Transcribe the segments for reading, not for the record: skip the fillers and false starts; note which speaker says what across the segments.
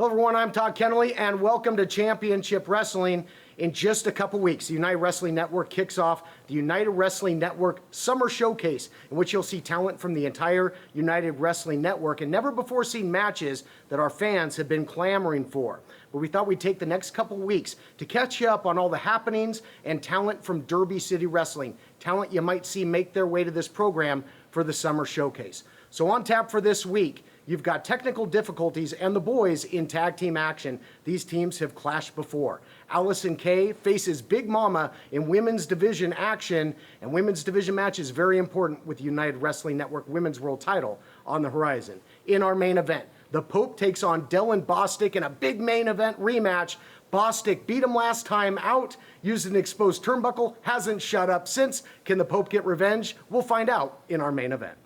Speaker 1: Hello everyone, I'm Todd Kennelly and welcome to Championship Wrestling. In just a couple weeks, the United Wrestling Network kicks off the United Wrestling Network Summer Showcase, in which you'll see talent from the entire United Wrestling Network and never before seen matches that our fans have been clamoring for. But we thought we'd take the next couple weeks to catch you up on all the happenings and talent from Derby City Wrestling, talent you might see make their way to this program for the Summer Showcase. So on tap for this week, you've got Technical Difficulties and the Boys in tag team action. These teams have clashed before. Allison Kay faces Big Mama in women's division action, and women's division match is very important with the United Wrestling Network Women's World Title on the horizon. In our main event, the Pope takes on Dylan Bostic in a big main event rematch. Bostic beat him last time out, used an exposed turnbuckle, hasn't shut up since. Can the Pope get revenge? We'll find out in our main event.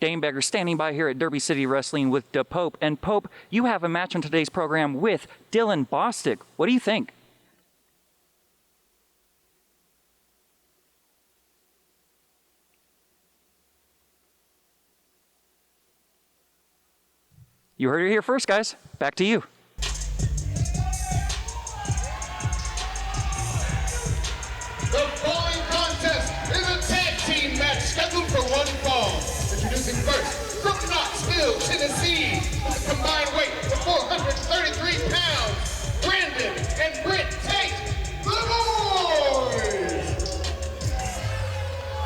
Speaker 2: Dane Beggar standing by here at Derby City Wrestling with the Pope. And Pope, you have a match on today's program with Dylan Bostic. What do you think? You heard it here first, guys. Back to you.
Speaker 3: The following contest is a tag team match scheduled for one fall. Introducing first, from Knoxville, Tennessee, with a combined weight of 433 pounds, Brandon and Britt Tate, the Boys!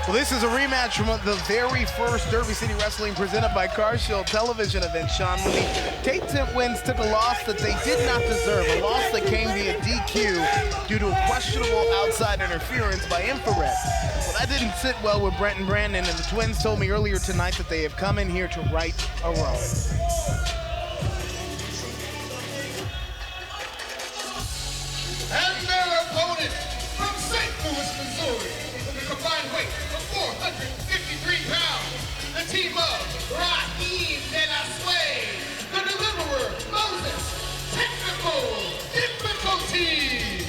Speaker 4: Well, this is a rematch from the very first Derby City Wrestling presented by CarShield television event, Sean, when the Tate Twins took a loss that they did not deserve, a loss that came via DQ due to a questionable outside interference by Infrared. Well, that didn't sit well with Brent and Brandon, and the Twins told me earlier tonight that they have come in here to right a wrong.
Speaker 3: And their opponent from St. Louis, Missouri, with a combined weight of 453 pounds, the team of Raheem De La Sway, the Deliverer, Moses, Technical Difficulties.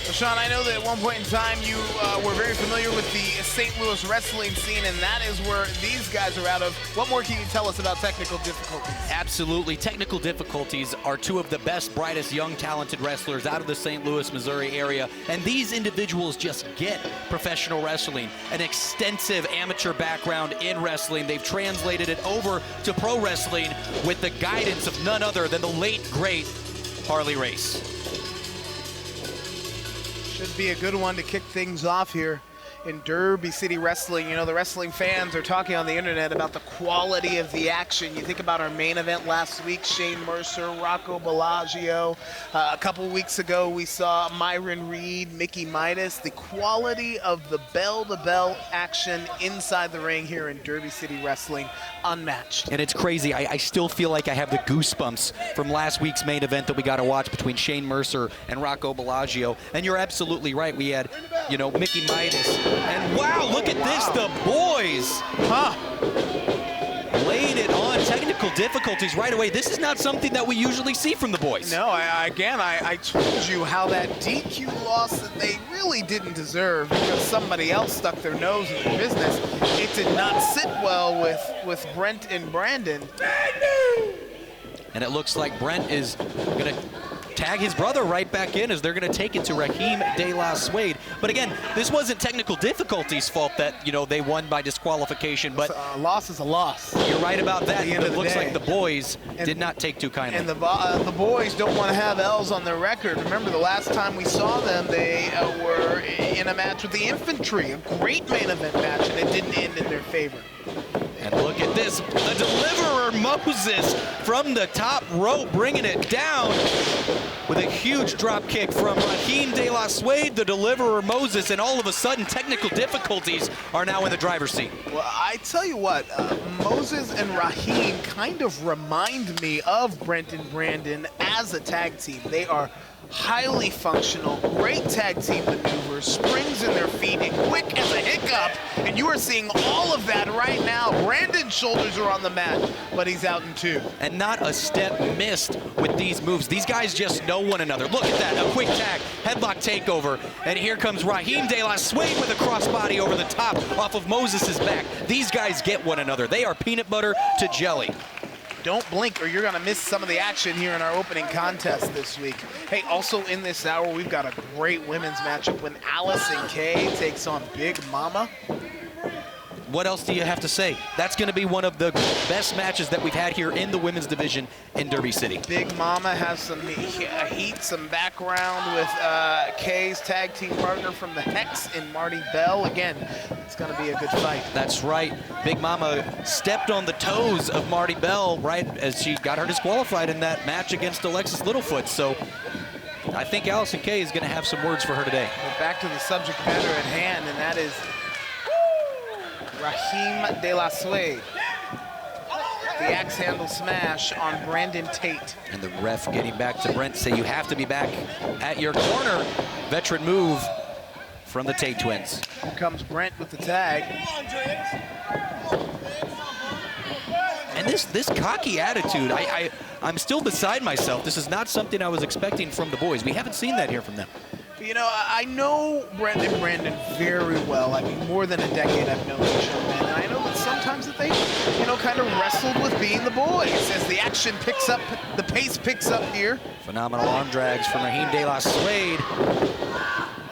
Speaker 4: Well, Sean, I know that at one point in time you were very familiar with the St. Louis wrestling scene, and that is where these guys are out of. What more can you tell us about Technical Difficulties?
Speaker 5: Absolutely. Technical Difficulties are two of the best, brightest, young, talented wrestlers out of the St. Louis, Missouri area, and these individuals just get professional wrestling, an extensive amateur background in wrestling. They've translated it over to pro wrestling with the guidance of none other than the late, great Harley Race.
Speaker 4: Should be a good one to kick things off here in Derby City Wrestling. You know, the wrestling fans are talking on the internet about the quality of the action. You think about our main event last week, Shane Mercer, Rocco Bellagio. A couple weeks ago, we saw Myron Reed, Mickey Midas. The quality of the bell-to-bell action inside the ring here in Derby City Wrestling, unmatched.
Speaker 5: And it's crazy. I still feel like I have the goosebumps from last week's main event that we got to watch between Shane Mercer and Rocco Bellagio. And you're absolutely right. We had, you know, Mickey Midas. And wow, look at this, the Boys. Laid it on. Technical Difficulties right away. This is not something that we usually see from the Boys.
Speaker 4: No, I told you how that DQ loss that they really didn't deserve because somebody else stuck their nose in their business. It did not sit well with Brent and Brandon.
Speaker 5: And it looks like Brent is going to tag his brother right back in as they're going to take it to Raheem De La Suede. But again, this wasn't Technical Difficulties' fault that, you know, they won by disqualification. But
Speaker 4: a loss is a loss.
Speaker 5: You're right about that. It looks
Speaker 4: day.
Speaker 5: like the Boys did not take too kindly.
Speaker 4: And the Boys don't want to have L's on their record. Remember, the last time we saw them, they were in a match with the Infantry, a great main event match, and it didn't end in their favor.
Speaker 5: And look at this, the Deliverer Moses from the top rope bringing it down. with a huge drop kick from Raheem De La Suede, the deliverer Moses, and all of a sudden technical difficulties are now in the driver's seat.
Speaker 4: Well, I tell you what, Moses and Raheem kind of remind me of Brent and Brandon as a tag team. They are highly functional, great tag team maneuvers, springs in their feet, and quick as a hiccup. And you are seeing all of that right now. Brandon's shoulders are on the mat, but he's out in 2.
Speaker 5: And not a step missed with these moves. These guys just know one another. Look at that, a quick tag, headlock takeover. And here comes Raheem De La Suede with a crossbody over the top off of Moses' back. These guys get one another. They are peanut butter to jelly.
Speaker 4: Don't blink or you're gonna miss some of the action here in our opening contest this week. Hey, also in this hour, we've got a great women's matchup when Allison Kay takes on Big Mama.
Speaker 5: What else do you have to say? That's going to be one of the best matches that we've had here in the women's division in Derby City.
Speaker 4: Big Mama has some heat, some background with Kay's tag team partner from the Hex in Marty Bell. Again, it's going to be a good fight.
Speaker 5: That's right. Big Mama stepped on the toes of Marty Bell right as she got her disqualified in that match against Alexis Littlefoot. So I think Allison Kay is going to have some words for her today.
Speaker 4: But back to the subject matter at hand, and that is Raheem De La Suede. The axe handle smash on Brandon Tate.
Speaker 5: And the ref getting back to Brent, say you have to be back at your corner. Veteran move from the Tate twins.
Speaker 4: Here comes Brent with the tag.
Speaker 5: And this cocky attitude, I'm still beside myself. This is not something I was expecting from the boys. We haven't seen that here from them.
Speaker 4: You know, I know Brent and Brandon very well. I mean, more than a decade I've known each other, and I know that sometimes that they, you know, kind of wrestled with being the boys. As the action picks up, the pace picks up here.
Speaker 5: Phenomenal arm drags from Raheem De La Suede.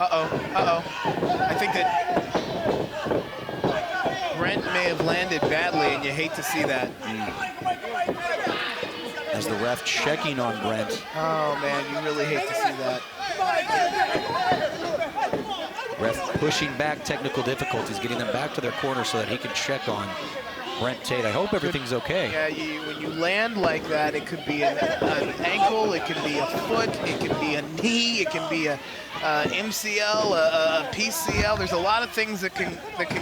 Speaker 4: I think that Brent may have landed badly, and you hate to see that.
Speaker 5: As the ref checking on Brent.
Speaker 4: Oh, man, you really hate to see that.
Speaker 5: Ref pushing back technical difficulties, getting them back to their corner so that he can check on Brent Tate. I hope everything's okay.
Speaker 4: Yeah, when you land like that, it could be an ankle, it could be a foot, it could be a knee, it can be a MCL, a PCL. There's a lot of things that can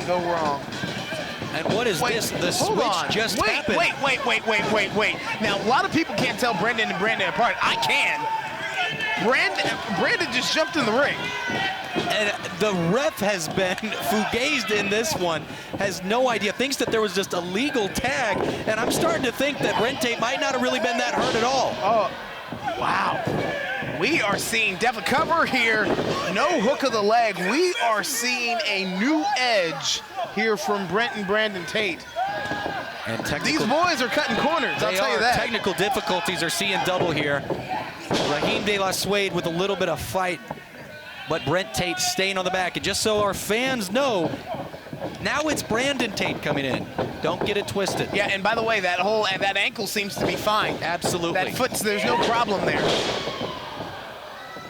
Speaker 4: go wrong.
Speaker 5: And what is this? The switch just happened.
Speaker 4: Wait. Now, a lot of people can't tell Brandon and Brandon apart. I can. Brandon just jumped in the ring.
Speaker 5: And the ref has been fugazed in this one, has no idea, thinks that there was just a legal tag, and I'm starting to think that Brent Tate might not have really been that hurt at all.
Speaker 4: Oh, wow. We are seeing definitely cover here, no hook of the leg. We are seeing a new edge here from Brent and Brandon Tate.
Speaker 5: And
Speaker 4: these boys are cutting corners, I'll tell you that.
Speaker 5: Technical difficulties are seeing double here. Raheem De La Suede with a little bit of fight, but Brent Tate staying on the back. And just so our fans know, now it's Brandon Tate coming in. Don't get it twisted.
Speaker 4: Yeah, and by the way, that ankle seems to be fine.
Speaker 5: Absolutely.
Speaker 4: That foot's, there's no problem there.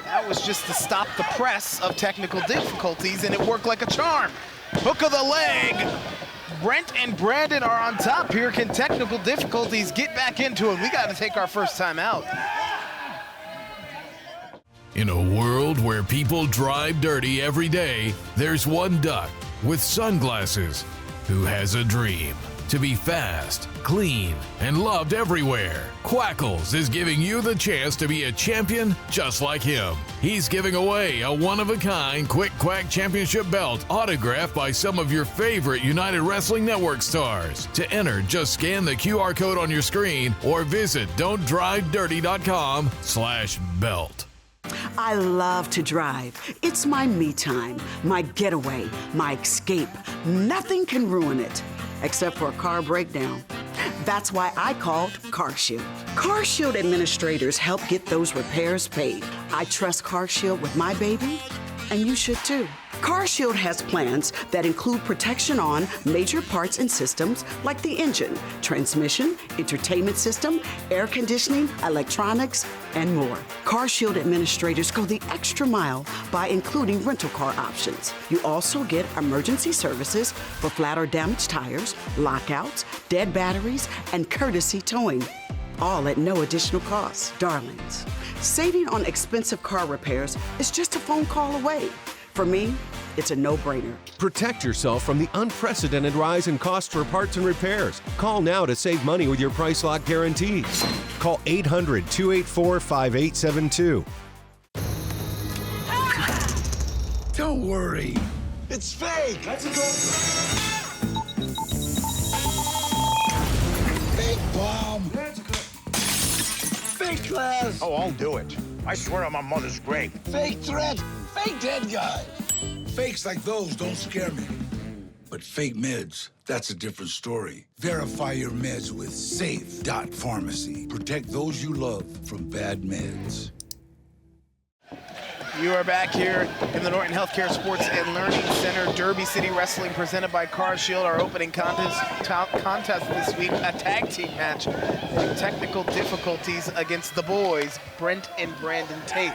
Speaker 4: That was just to stop the press of technical difficulties, and it worked like a charm. Hook of the leg. Brent and Brandon are on top here. Can technical difficulties get back into it? We got to take our first time out.
Speaker 6: In a world where people drive dirty every day, there's one duck with sunglasses who has a dream to be fast, clean, and loved everywhere. Quackles is giving you the chance to be a champion just like him. He's giving away a one-of-a-kind Quick Quack Championship belt autographed by some of your favorite United Wrestling Network stars. To enter, just scan the QR code on your screen or visit don'tdrivedirty.com/belt.
Speaker 7: I love to drive. It's my me time, my getaway, my escape. Nothing can ruin it, except for a car breakdown. That's why I called CarShield. CarShield administrators help get those repairs paid. I trust CarShield with my baby, and you should too. CarShield has plans that include protection on major parts and systems like the engine, transmission, entertainment system, air conditioning, electronics, and more. CarShield administrators go the extra mile by including rental car options. You also get emergency services for flat or damaged tires, lockouts, dead batteries, and courtesy towing. All at no additional cost. Darlings, Saving on expensive car repairs is just a phone call away. For me, it's a no-brainer.
Speaker 8: Protect yourself from the unprecedented rise in costs for parts and repairs. Call now to save money with your price lock guarantees. Call 800-284-5872.
Speaker 9: Don't worry. It's fake. Let's go. Fake bomb. Let's go. Fake class.
Speaker 10: Oh, I'll do it. I swear on my mother's grave.
Speaker 9: Fake threat. Fake dead guy. Fakes like those don't scare me. But fake meds, that's a different story. Verify your meds with Safe.Pharmacy. Protect those you love from bad meds.
Speaker 4: You are back here in the Norton Healthcare Sports and Learning Center. Derby City Wrestling presented by Car Shield. Our opening contest this week, a tag team match with technical difficulties against the boys, Brent and Brandon Tate.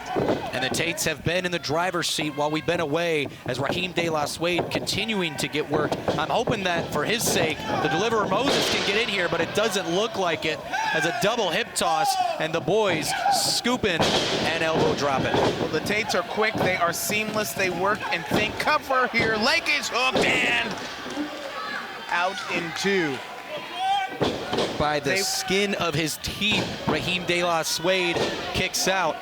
Speaker 5: And the Tates have been in the driver's seat while we've been away, as Raheem De La Suede continuing to get worked. I'm hoping that for his sake, the deliverer Moses can get in here, but it doesn't look like it, as a double hip toss, and the boys scooping and elbow dropping.
Speaker 4: Well, the Tates are quick, they are seamless, they work and think. Cover here, leg is hooked and out in two.
Speaker 5: By the skin of his teeth, Raheem De La Suede kicks out.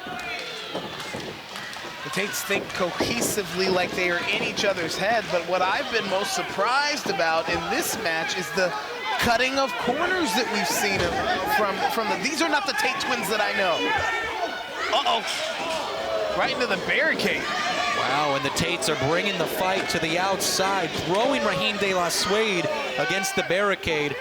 Speaker 4: The Tates think cohesively like they are in each other's head, but what I've been most surprised about in this match is the cutting of corners that we've seen from the, these are not the Tate twins that I know. Uh-oh. Right into the barricade.
Speaker 5: Wow, and the Tates are bringing the fight to the outside, throwing Raheem De La Suede against the barricade,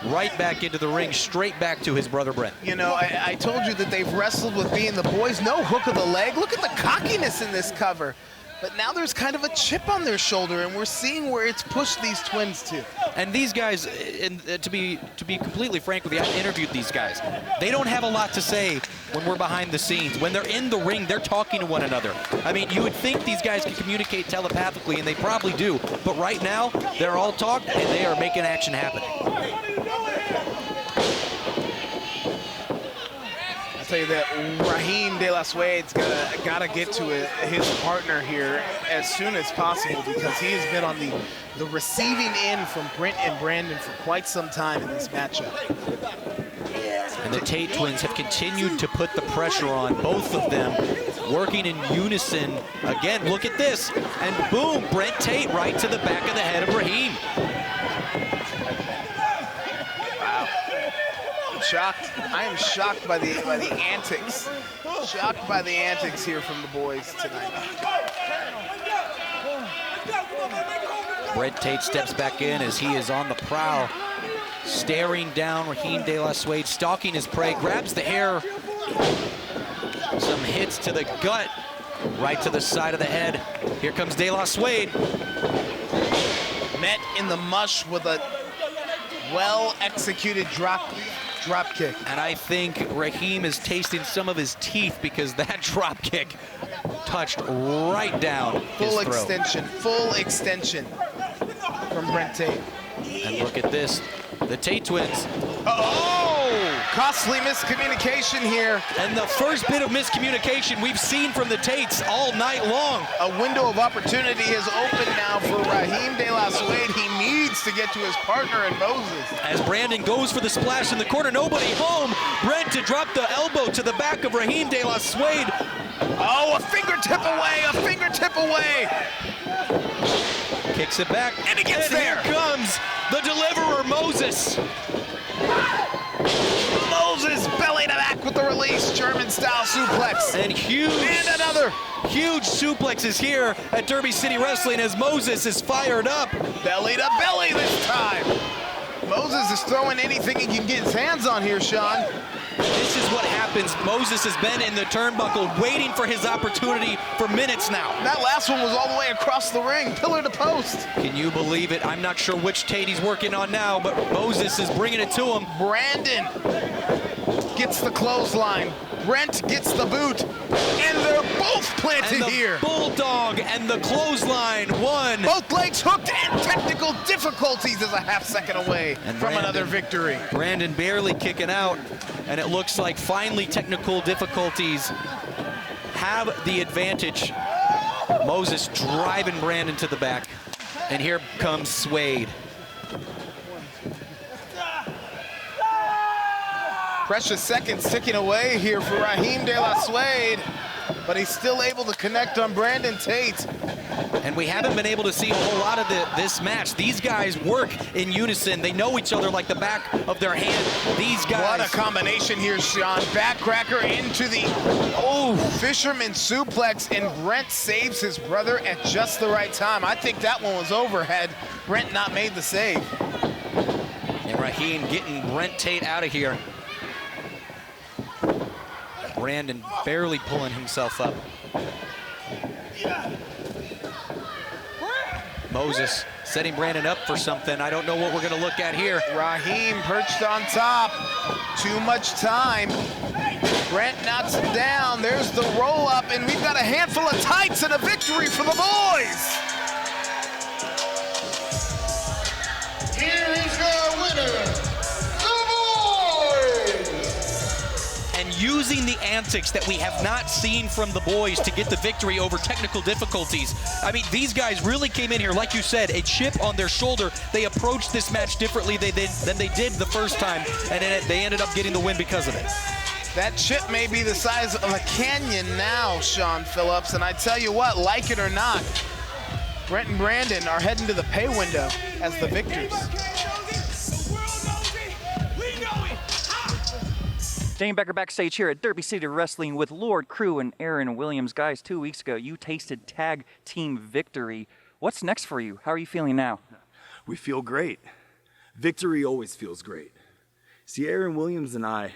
Speaker 5: right back into the ring, straight back to his brother Brent.
Speaker 4: You know, I told you that they've wrestled with being the boys. No hook of the leg. Look at the cockiness in this cover. But now there's kind of a chip on their shoulder, and we're seeing where it's pushed these twins to.
Speaker 5: And these guys, to be completely frank with you, I've interviewed these guys. They don't have a lot to say when we're behind the scenes. When they're in the ring, they're talking to one another. I mean, you would think these guys can communicate telepathically, and they probably do. But right now, they're all talk, and they are making action happen.
Speaker 4: I'll tell you that Raheem De La Suede's gotta get to his partner here as soon as possible, because he has been on the receiving end from Brent and Brandon for quite some time in this matchup.
Speaker 5: And the Tate twins have continued to put the pressure on, both of them working in unison. Again, look at this, and boom, Brent Tate right to the back of the head of Raheem.
Speaker 4: Shocked. I am shocked by the antics. Shocked by the antics here from the boys tonight.
Speaker 5: Brent Tate steps back in as he is on the prowl, staring down Raheem De La Suede, stalking his prey, grabs the hair. Some hits to the gut, right to the side of the head. Here comes De La Suede.
Speaker 4: Met in the mush with a well-executed drop kick.
Speaker 5: And I think Raheem is tasting some of his teeth, because that drop kick touched right down his throat.
Speaker 4: Full extension from Brent Tate.
Speaker 5: And look at this, the Tate twins.
Speaker 4: Costly miscommunication here.
Speaker 5: And the first bit of miscommunication we've seen from the Tates all night long.
Speaker 4: A window of opportunity has opened now for Raheem De La Suede. He needs to get to his partner in Moses.
Speaker 5: As Brandon goes for the splash in the corner, nobody home. Brent to drop the elbow to the back of Raheem De La Suede.
Speaker 4: Oh, a fingertip away.
Speaker 5: Kicks it back.
Speaker 4: And he gets there.
Speaker 5: Here comes the deliverer, Moses.
Speaker 4: Moses belly to back with the release, German-style suplex.
Speaker 5: And
Speaker 4: another.
Speaker 5: Huge suplexes here at Derby City Wrestling as Moses is fired up.
Speaker 4: Belly to belly this time. Moses is throwing anything he can get his hands on here, Sean.
Speaker 5: This is what happens. Moses has been in the turnbuckle waiting for his opportunity for minutes now.
Speaker 4: That last one was all the way across the ring, pillar to post.
Speaker 5: Can you believe it? I'm not sure which Tate he's working on now, but Moses is bringing it to him.
Speaker 4: Brandon gets the clothesline. Brent gets the boot. And they're both planted
Speaker 5: And the
Speaker 4: here.
Speaker 5: Bulldog and the clothesline won.
Speaker 4: Both legs hooked and technical difficulties is a half-second away
Speaker 5: And
Speaker 4: from another victory.
Speaker 5: Brandon barely kicking out, and it looks like finally technical difficulties have the advantage. Moses driving Brandon to the back, and here comes Suede.
Speaker 4: Precious seconds ticking away here for Raheem De La Suede, but he's still able to connect on Brandon Tate.
Speaker 5: And we haven't been able to see a whole lot of this match. These guys work in unison. They know each other like the back of their hand. These guys.
Speaker 4: What a combination here, Sean. Backcracker into the fisherman suplex, and Brent saves his brother at just the right time. I think that one was over had Brent not made the save.
Speaker 5: And Raheem getting Brent Tate out of here. Brandon barely pulling himself up. Moses setting Brandon up for something. I don't know what we're gonna look at here.
Speaker 4: Raheem perched on top. Too much time. Brent knocks him down. There's the roll up, and we've got a handful of tights and a victory for the boys.
Speaker 3: Here is your winner, the boys!
Speaker 5: And using the antics that we have not seen from the boys to get the victory over technical difficulties. I mean, these guys really came in here, like you said, a chip on their shoulder. They approached this match differently than they did the first time, and they ended up getting the win because of it.
Speaker 4: That chip may be the size of a canyon now, Sean Phillips, and I tell you what, like it or not, Brent and Brandon are heading to the pay window as the victors.
Speaker 2: Dane Becker backstage here at Derby City Wrestling with Lord Crew and Aaron Williams. Guys, 2 weeks ago, you tasted tag team victory. What's next for you? How are you feeling now?
Speaker 11: We feel great. Victory always feels great. See, Aaron Williams and I,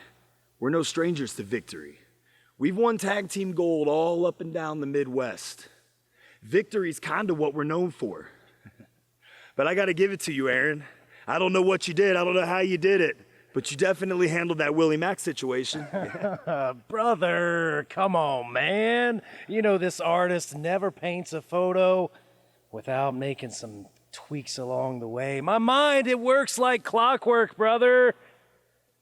Speaker 11: we're no strangers to victory. We've won tag team gold all up and down the Midwest. Victory's kind of what we're known for. But I got to give it to you, Aaron. I don't know what you did. I don't know how you did it. But you definitely handled that Willie Mack situation.
Speaker 12: Brother, come on, man. You know this artist never paints a photo without making some tweaks along the way. My mind, it works like clockwork, brother.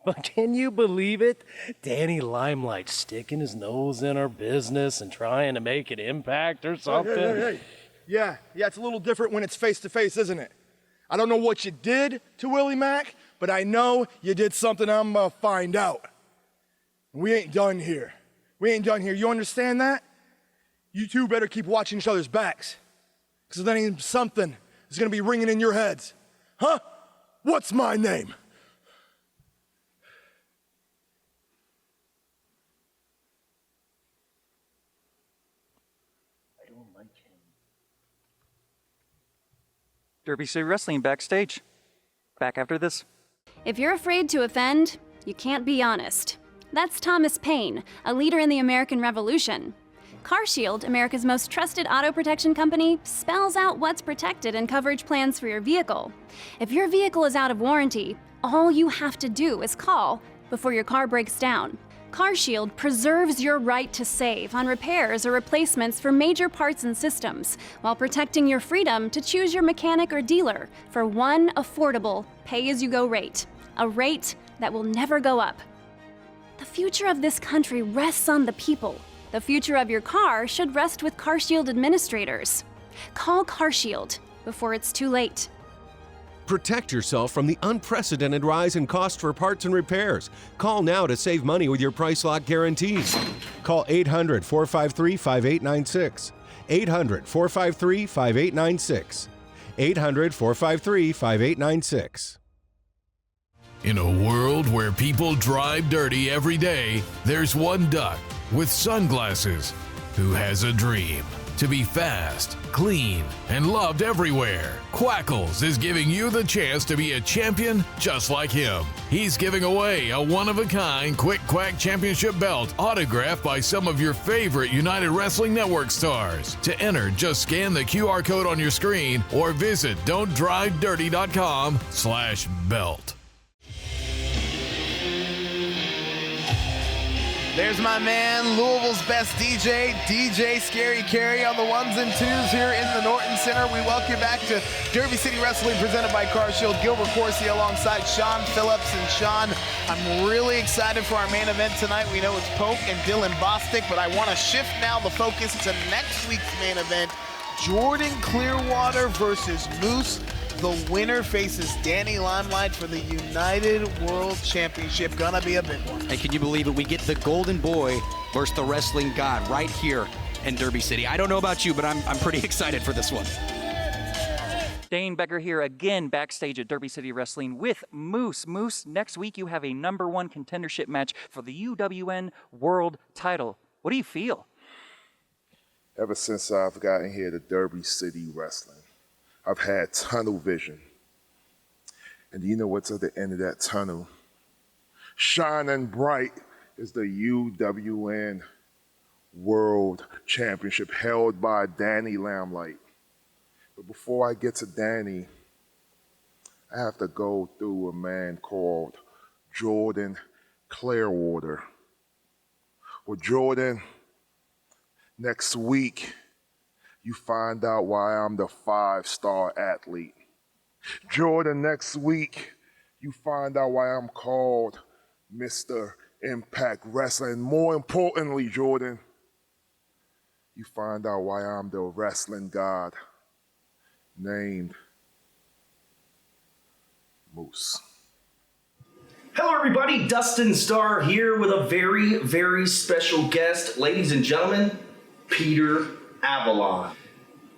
Speaker 12: But can you believe it? Danny Limelight sticking his nose in our business and trying to make an impact or something.
Speaker 13: Hey. Yeah, it's a little different when it's face-to-face, isn't it? I don't know what you did to Willie Mack, but I know you did something I'm gonna find out. We ain't done here. You understand that? You two better keep watching each other's backs, because then something is gonna be ringing in your heads. Huh? What's my name?
Speaker 2: Derby City Wrestling backstage. Back after this.
Speaker 14: If you're afraid to offend, you can't be honest. That's Thomas Paine, a leader in the American Revolution. CarShield, America's most trusted auto protection company, spells out what's protected in coverage plans for your vehicle. If your vehicle is out of warranty, all you have to do is call before your car breaks down. CarShield preserves your right to save on repairs or replacements for major parts and systems, while protecting your freedom to choose your mechanic or dealer for one affordable pay-as-you-go rate, a rate that will never go up. The future of this country rests on the people. The future of your car should rest with CarShield administrators. Call CarShield before it's too late.
Speaker 8: Protect yourself from the unprecedented rise in cost for parts and repairs. Call now to save money with your price lock guarantees. Call 800-453-5896. 800-453-5896. 800-453-5896.
Speaker 6: In a world where people drive dirty every day, there's one duck with sunglasses who has a dream to be fast, clean, and loved everywhere. Quackles is giving you the chance to be a champion just like him. He's giving away a one-of-a-kind Quick Quack Championship belt autographed by some of your favorite United Wrestling Network stars. To enter, just scan the QR code on your screen or visit don'tdrivedirty.com/belt.
Speaker 4: There's my man, Louisville's best DJ, DJ Scary Carey on the ones and twos here in the Norton Center. We welcome you back to Derby City Wrestling presented by Car Shield. Gilbert Corsi alongside Sean Phillips. And Sean, I'm really excited for our main event tonight. We know it's Poke and Dylan Bostic, but I want to shift now the focus to next week's main event. Jordan Clearwater versus Moose. The winner faces Danny Limelight for the United World Championship. Gonna be a big one.
Speaker 5: And can you believe it? We get the Golden Boy versus the Wrestling God right here in Derby City. I don't know about you, but I'm pretty excited for this one.
Speaker 2: Dane Becker here again backstage at Derby City Wrestling with Moose. Moose, next week you have a #1 contendership match for the UWN World title. What do you feel?
Speaker 15: Ever since I've gotten here to Derby City Wrestling, I've had tunnel vision. And you know what's at the end of that tunnel? Shining bright is the UWN World Championship held by Danny Limelight. But before I get to Danny, I have to go through a man called Jordan Clearwater. Well, Jordan, next week, you find out why I'm the 5-star athlete. Jordan, next week, you find out why I'm called Mr. Impact Wrestling. More importantly, Jordan, you find out why I'm the wrestling god named Moose.
Speaker 16: Hello everybody, Dustin Starr here with a very, very special guest. Ladies and gentlemen, Peter Avalon.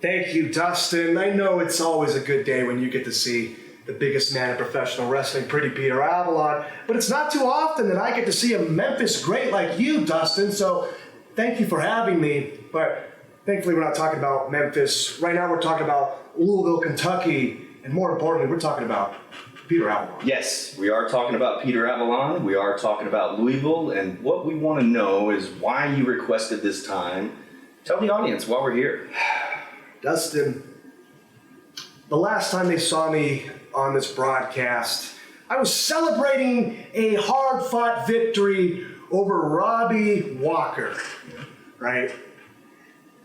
Speaker 1: Thank you, Dustin. I know it's always a good day when you get to see the biggest man in professional wrestling, Pretty Peter Avalon, but it's not too often that I get to see a Memphis great like you, Dustin, so thank you for having me. But thankfully we're not talking about Memphis. Right now we're talking about Louisville, Kentucky, and more importantly, we're talking about Peter Avalon.
Speaker 16: Yes, we are talking about Peter Avalon. We are talking about Louisville, and what we want to know is why you requested this time. Tell the audience why we're here.
Speaker 1: Dustin, the last time they saw me on this broadcast, I was celebrating a hard-fought victory over Robbie Walker, right?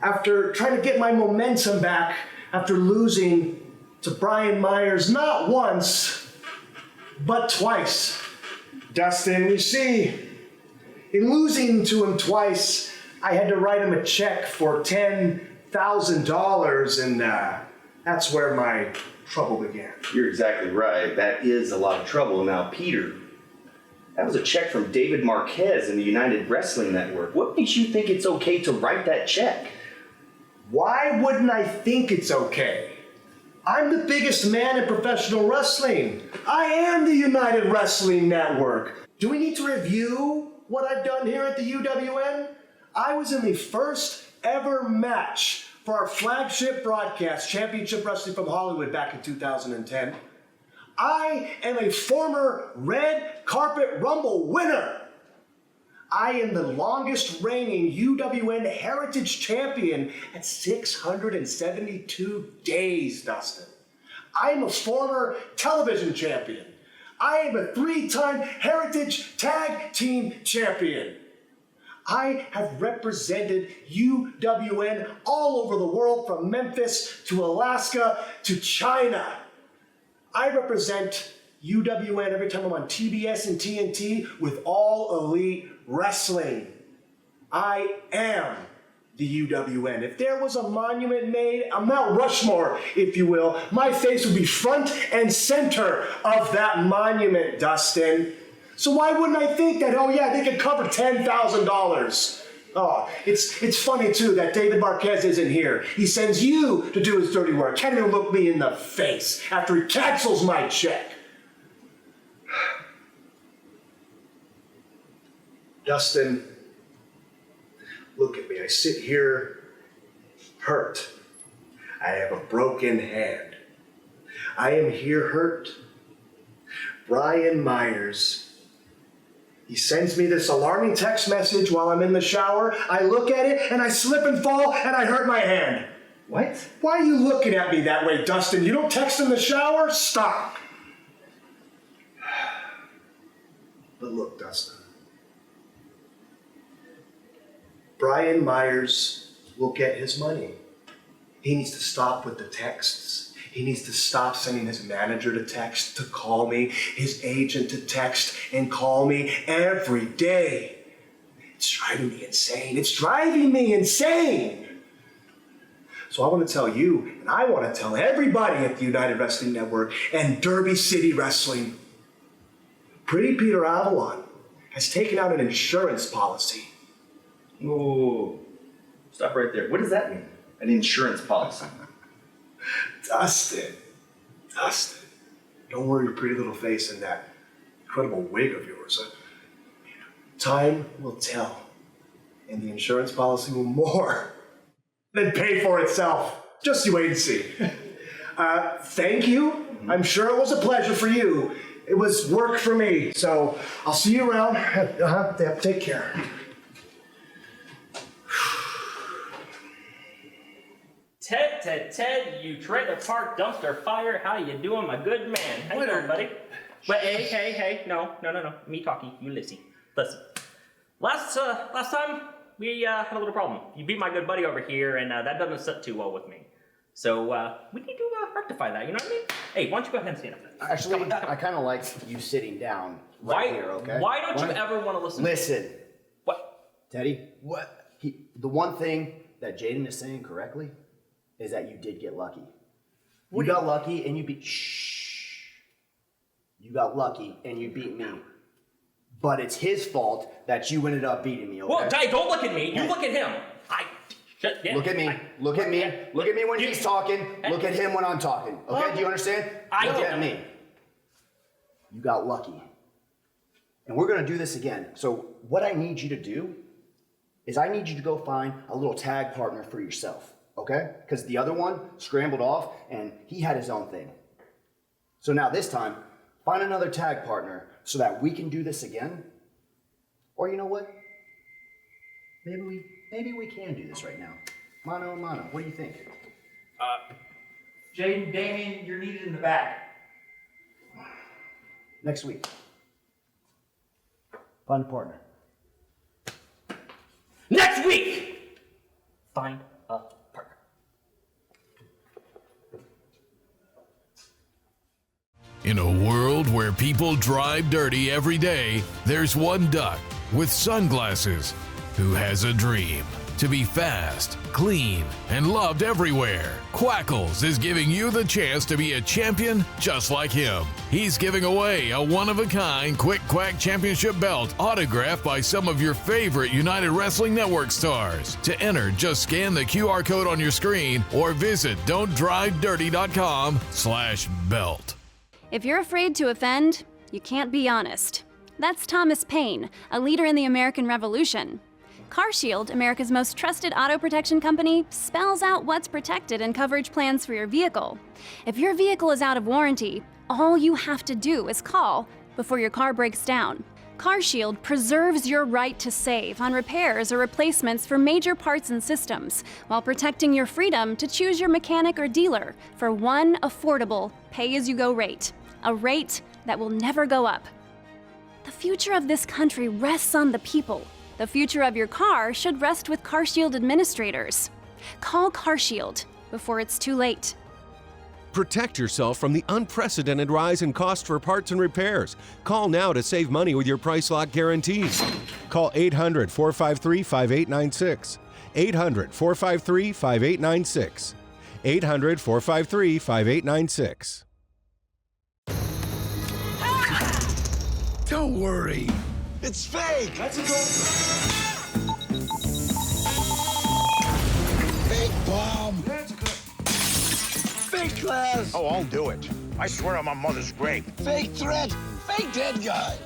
Speaker 1: After trying to get my momentum back after losing to Brian Myers not once, but twice. Dustin, you see, in losing to him twice, I had to write him a check for $10,000, and that's where my trouble began.
Speaker 16: You're exactly right. That is a lot of trouble. Now, Peter, that was a check from David Marquez in the United Wrestling Network. What makes you think it's okay to write that check?
Speaker 1: Why wouldn't I think it's okay? I'm the biggest man in professional wrestling. I am the United Wrestling Network. Do we need to review what I've done here at the UWN? I was in the first ever match for our flagship broadcast, Championship Wrestling from Hollywood, back in 2010. I am a former Red Carpet Rumble winner. I am the longest reigning UWN Heritage Champion at 672 days, Dustin. I am a former television champion. I am a 3-time Heritage Tag Team Champion. I have represented UWN all over the world, from Memphis to Alaska to China. I represent UWN every time I'm on TBS and TNT with All Elite Wrestling. I am the UWN. If there was a monument made, a Mount Rushmore, if you will, my face would be front and center of that monument, Dustin. So why wouldn't I think that, oh yeah, they could cover $10,000? Oh, it's funny too that David Marquez isn't here. He sends you to do his dirty work. Can't even look me in the face after he cancels my check. Dustin, look at me. I sit here hurt. I have a broken hand. I am here hurt. Brian Myers, he sends me this alarming text message while I'm in the shower. I look at it and I slip and fall and I hurt my hand.
Speaker 16: What?
Speaker 1: Why are you looking at me that way, Dustin? You don't text in the shower? Stop. But look, Dustin,
Speaker 17: Brian Myers will get his money. He needs to stop with the texts. He needs to stop sending his manager to text, to call me, his agent to text and call me every day. It's driving me insane. It's driving me insane. So I want to tell you, and I want to tell everybody at the United Wrestling Network and Derby City Wrestling, Pretty Peter Avalon has taken out an insurance policy.
Speaker 16: Ooh, stop right there. What does that mean? An insurance policy?
Speaker 17: Dustin. Don't worry your pretty little face in that incredible wig of yours. Time will tell, and the insurance policy will more than pay for itself. Just you wait and see. Thank you. I'm sure it was a pleasure for you. It was work for me. So I'll see you around. Take care.
Speaker 18: Ted, you trailer park dumpster fire. How you doing, my good man? How you doing, buddy? But hey, no. Me talking, you listen. Last time we had a little problem. You beat my good buddy over here, and that doesn't sit too well with me. So we need to rectify that. You know what I mean? Hey, why don't you go ahead and stand up?
Speaker 19: Actually, I kind of like you sitting down right here. Okay.
Speaker 18: Why don't you ever want to listen?
Speaker 19: Listen.
Speaker 18: What?
Speaker 19: Teddy. What? The one thing that Jaden is saying correctly is that you did get lucky. You got lucky and you beat. Shh. You got lucky and you beat me. But it's his fault that you ended up beating me. Okay?
Speaker 18: Well, Jay, don't look at me. You look at him.
Speaker 19: Look at me. Look at me. Look at me when he's talking. Look at him when I'm talking. Okay? Do you understand? Look at me. You got lucky. And we're gonna do this again. So what I need you to do is I need you to go find a little tag partner for yourself. Okay? Because the other one scrambled off and he had his own thing. So now this time, find another tag partner so that we can do this again. Or you know what? Maybe we can do this right now. Mano a mano. What do you think?
Speaker 2: Jaden, Damien, you're needed in the back.
Speaker 19: Next week. Find a partner.
Speaker 18: Next week! Find a partner.
Speaker 6: In a world where people drive dirty every day, there's one duck with sunglasses who has a dream to be fast, clean, and loved everywhere. Quackles is giving you the chance to be a champion just like him. He's giving away a one-of-a-kind Quick Quack Championship belt autographed by some of your favorite United Wrestling Network stars. To enter, just scan the QR code on your screen or visit don'tdrivedirty.com/belt.
Speaker 14: If you're afraid to offend, you can't be honest. That's Thomas Paine, a leader in the American Revolution. CarShield, America's most trusted auto protection company, spells out what's protected in coverage plans for your vehicle. If your vehicle is out of warranty, all you have to do is call before your car breaks down. CarShield preserves your right to save on repairs or replacements for major parts and systems, while protecting your freedom to choose your mechanic or dealer for one affordable pay-as-you-go rate, a rate that will never go up. The future of this country rests on the people. The future of your car should rest with CarShield administrators. Call CarShield before it's too late.
Speaker 8: Protect yourself from the unprecedented rise in cost for parts and repairs. Call now to save money with your price lock guarantees. Call 800-453-5896. 800-453-5896. 800-453-5896.
Speaker 9: Don't worry. It's fake.
Speaker 3: That's a go.
Speaker 9: Fake bomb.
Speaker 3: That's good.
Speaker 9: Fake glass.
Speaker 10: Oh, I'll do it. I swear on my mother's grave.
Speaker 9: Fake threat. Fake dead guy.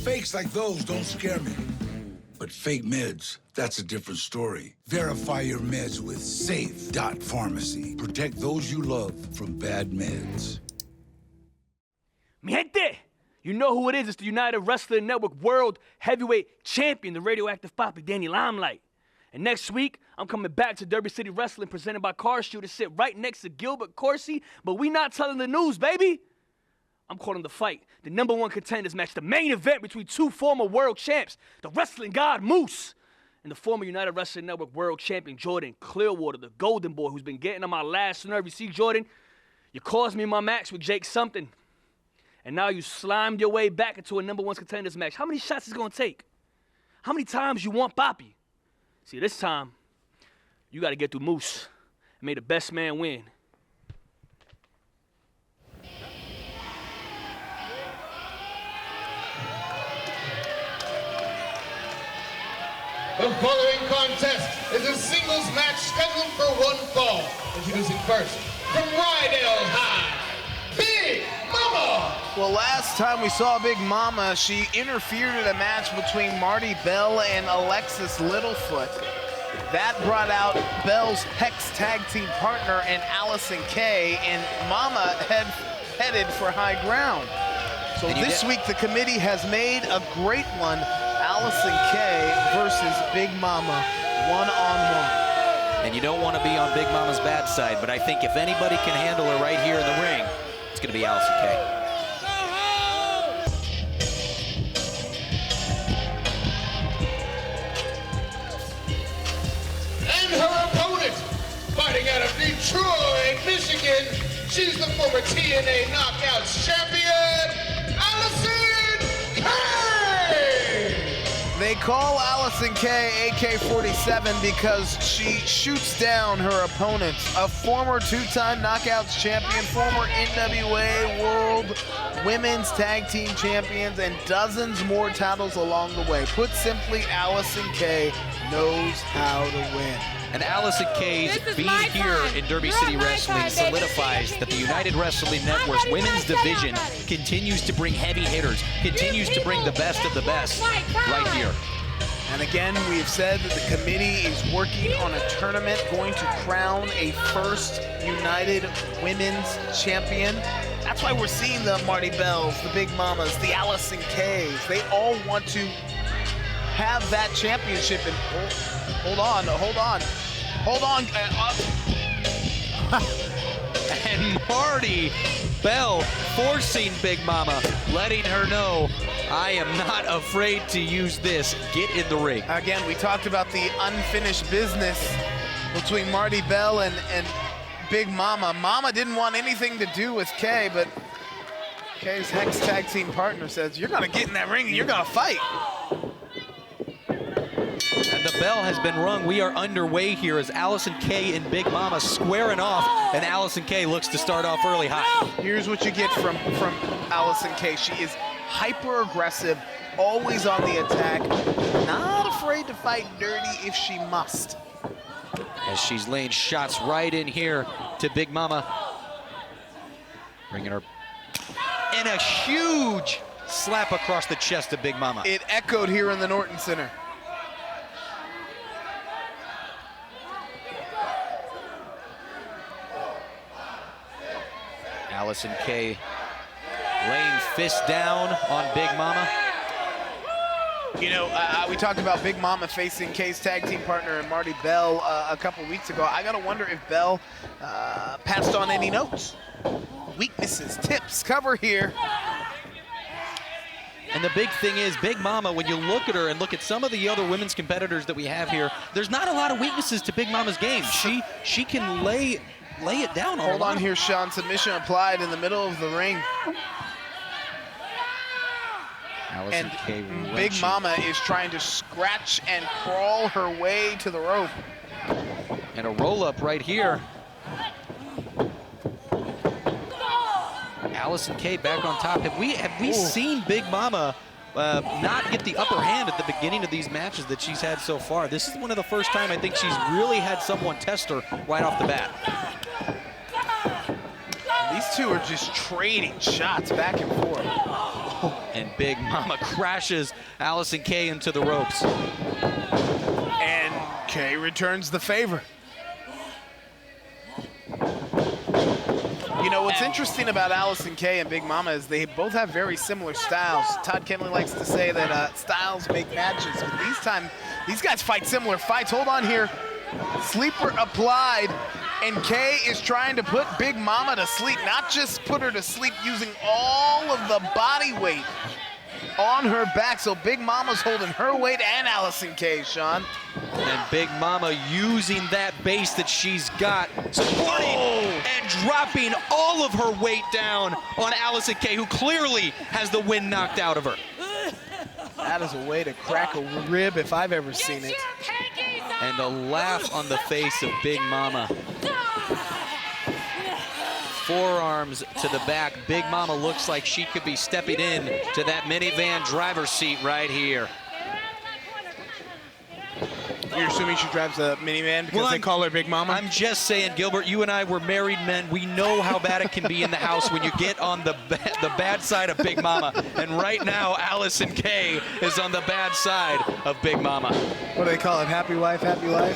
Speaker 9: Fakes like those don't scare me. But fake meds, that's a different story. Verify your meds with Safe.Pharmacy. Protect those you love from bad meds.
Speaker 20: Mi gente, you know who it is. It's the United Wrestling Network World Heavyweight Champion, the radioactive Poppy Danny Limelight. And next week, I'm coming back to Derby City Wrestling presented by CarShield to sit right next to Gilbert Corsi, but we not telling the news, baby. I'm calling the fight, the #1 contenders match, the main event between two former world champs, the wrestling god Moose and the former United Wrestling Network World Champion Jordan Clearwater, the golden boy who's been getting on my last nerve. You see, Jordan, you caused me my match with Jake something, and now you slimed your way back into a #1 contenders match. How many shots is it gonna take? How many times you want Poppy? See, this time, you gotta get through Moose and may the best man win.
Speaker 3: The following contest is a singles match scheduled for one fall. Introducing first, from Rydell High, Big Mama!
Speaker 4: Well, last time we saw Big Mama, she interfered in a match between Marty Bell and Alexis Littlefoot. That brought out Bell's Hex tag team partner and Allison Kay, and Mama headed for high ground. So this week the committee has made a great one. Allison Kay versus Big Mama, one-on-one.
Speaker 5: And you don't want to be on Big Mama's bad side, but I think if anybody can handle her right here in the ring, it's going to be Allison Kay.
Speaker 3: And her opponent, fighting out of Detroit, Michigan, she's the former TNA Knockouts champion, Allison Kay!
Speaker 4: They call Allison Kay AK-47 because she shoots down her opponents. A former two-time Knockouts champion, former NWA World Women's Tag Team Champions, and dozens more titles along the way. Put simply, Allison Kay knows how to win.
Speaker 5: And Allison Kay's being here in Derby City Wrestling solidifies that the United Wrestling Network's women's division continues to bring heavy hitters, continues to bring the best of the best right here.
Speaker 4: And again, we've said that the committee is working on a tournament going to crown a first United Women's Champion. That's why we're seeing the Marty Bells, the Big Mamas, the Allison Kays. They all want to have that championship. And hold on.
Speaker 5: And Marty Bell forcing Big Mama, letting her know, I am not afraid to use this. Get in the ring.
Speaker 4: Again, we talked about the unfinished business between Marty Bell and Big Mama. Mama didn't want anything to do with Kay, but Kay's Hex tag team partner says, you're gonna get in that ring and you're gonna fight.
Speaker 5: And the bell has been rung. We are underway here as Allison Kay and Big Mama squaring off, and Allison Kay looks to start off early hot.
Speaker 4: Here's what you get from Allison Kay. She is hyper aggressive, always on the attack, not afraid to fight dirty if she must.
Speaker 5: As she's laying shots right in here to Big Mama. Bringing her in a huge slap across the chest of Big Mama.
Speaker 4: It echoed here in the Norton Center.
Speaker 5: Allison Kay laying fist down on Big Mama.
Speaker 4: You know, we talked about Big Mama facing Kay's tag team partner and Marty Bell a couple weeks ago. I gotta wonder if Bell passed on any notes. Weaknesses, tips, cover here.
Speaker 5: And the big thing is, Big Mama, when you look at her and look at some of the other women's competitors that we have here, there's not a lot of weaknesses to Big Mama's game. She can lay it down.
Speaker 4: Hold on here, Sean. Submission applied in the middle of the ring.
Speaker 5: Allison Kay
Speaker 4: Big Mama is trying to scratch and crawl her way to the rope.
Speaker 5: And a roll-up right here. Allison Kay back on top. Have we seen Big Mama not get the upper hand at the beginning of these matches that she's had so far? This is one of the first time I think she's really had someone test her right off the bat.
Speaker 4: These two are just trading shots back and forth.
Speaker 5: And Big Mama crashes Allison Kay into the ropes.
Speaker 4: And Kay returns the favor. You know, what's interesting about Allison Kay and Big Mama is they both have very similar styles. Todd Kenley likes to say that styles make matches, but these guys fight similar fights. Hold on here. Sleeper applied, and Kay is trying to put Big Mama to sleep, not just put her to sleep using all of the body weight on her back, so Big Mama's holding her weight and Allison Kay, Sean.
Speaker 5: And Big Mama using that base that she's got, supporting and dropping all of her weight down on Allison Kay, who clearly has the wind knocked out of her.
Speaker 4: That is a way to crack a rib if I've ever seen it.
Speaker 5: And a laugh on the face of Big Mama. Forearms to the back. Big Mama looks like she could be stepping in to that minivan driver's seat right here.
Speaker 4: You're assuming she drives a minivan because they call her Big Mama?
Speaker 5: I'm just saying, Gilbert, you and I were married men. We know how bad it can be in the house when you get on the bad side of Big Mama. And right now, Allison Kay is on the bad side of Big Mama.
Speaker 4: What do they call it? Happy wife, happy life?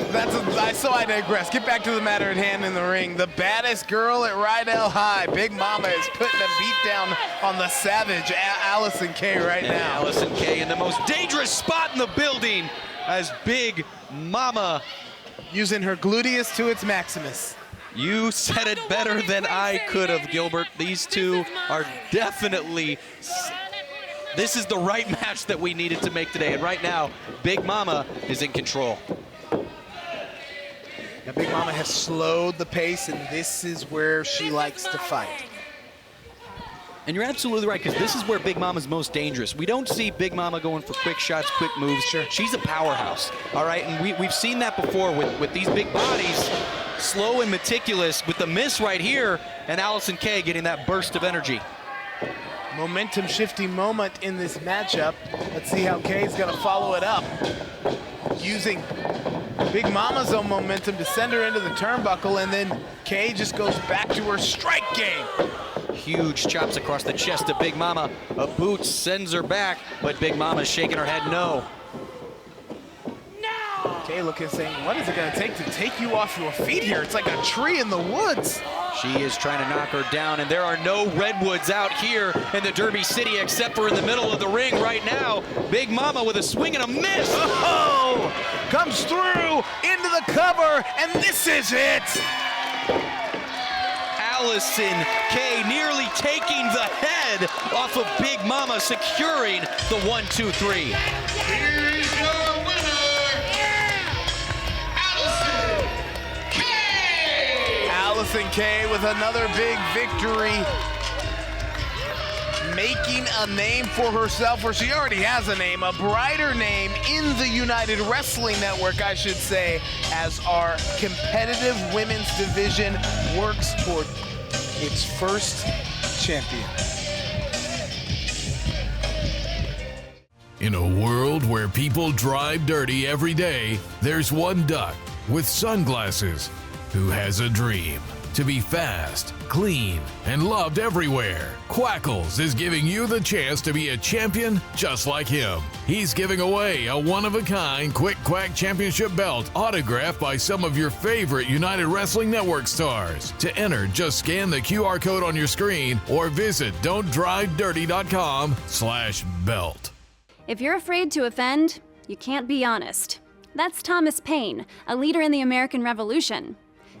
Speaker 4: So I digress. Get back to the matter at hand in the ring. The baddest girl at Rydell High, Big Mama, is putting a beat down on the savage Allison Kay right now.
Speaker 5: Allison Kay in the most dangerous spot in the building as Big Mama
Speaker 4: using her gluteus to its maximus.
Speaker 5: You said it better than I could have, Gilbert. These two are definitely, this is the right match that we needed to make today. And right now, Big Mama is in control.
Speaker 4: Now, Big Mama has slowed the pace, and this is where she likes to fight.
Speaker 5: And you're absolutely right, because this is where Big Mama's most dangerous. We don't see Big Mama going for quick shots, quick moves. Sure. She's a powerhouse, all right? And we've seen that before with these big bodies, slow and meticulous, with the miss right here, and Allison Kay getting that burst of energy.
Speaker 4: Momentum shifting moment in this matchup. Let's see how Kay's gonna follow it up. Using Big Mama's own momentum to send her into the turnbuckle, and then Kay just goes back to her strike game.
Speaker 5: Huge chops across the chest of Big Mama. A boot sends her back, but Big Mama's shaking her head no.
Speaker 4: Kay looking, saying, what is it gonna take to take you off your feet here? It's like a tree in the woods.
Speaker 5: She is trying to knock her down, and there are no redwoods out here in the Derby City except for in the middle of the ring right now. Big Mama with a swing and a miss.
Speaker 4: Oh! Comes through into the cover, and this is it!
Speaker 5: Allison Kay nearly taking the head off of Big Mama, securing the 1-2-3.
Speaker 3: Here is your winner, Allison Kay!
Speaker 4: Allison Kay with another big victory, making a name for herself, or she already has a name, a brighter name in the United Wrestling Network, I should say, as our competitive women's division works toward its first champion.
Speaker 6: In a world where people drive dirty every day, there's one duck with sunglasses who has a dream to be fast, clean, and loved everywhere. Quackles is giving you the chance to be a champion just like him. He's giving away a one-of-a-kind Quick Quack Championship belt autographed by some of your favorite United Wrestling Network stars. To enter, just scan the QR code on your screen or visit don'tdrivedirty.com/belt.
Speaker 14: If you're afraid to offend, you can't be honest. That's Thomas Paine, a leader in the American Revolution.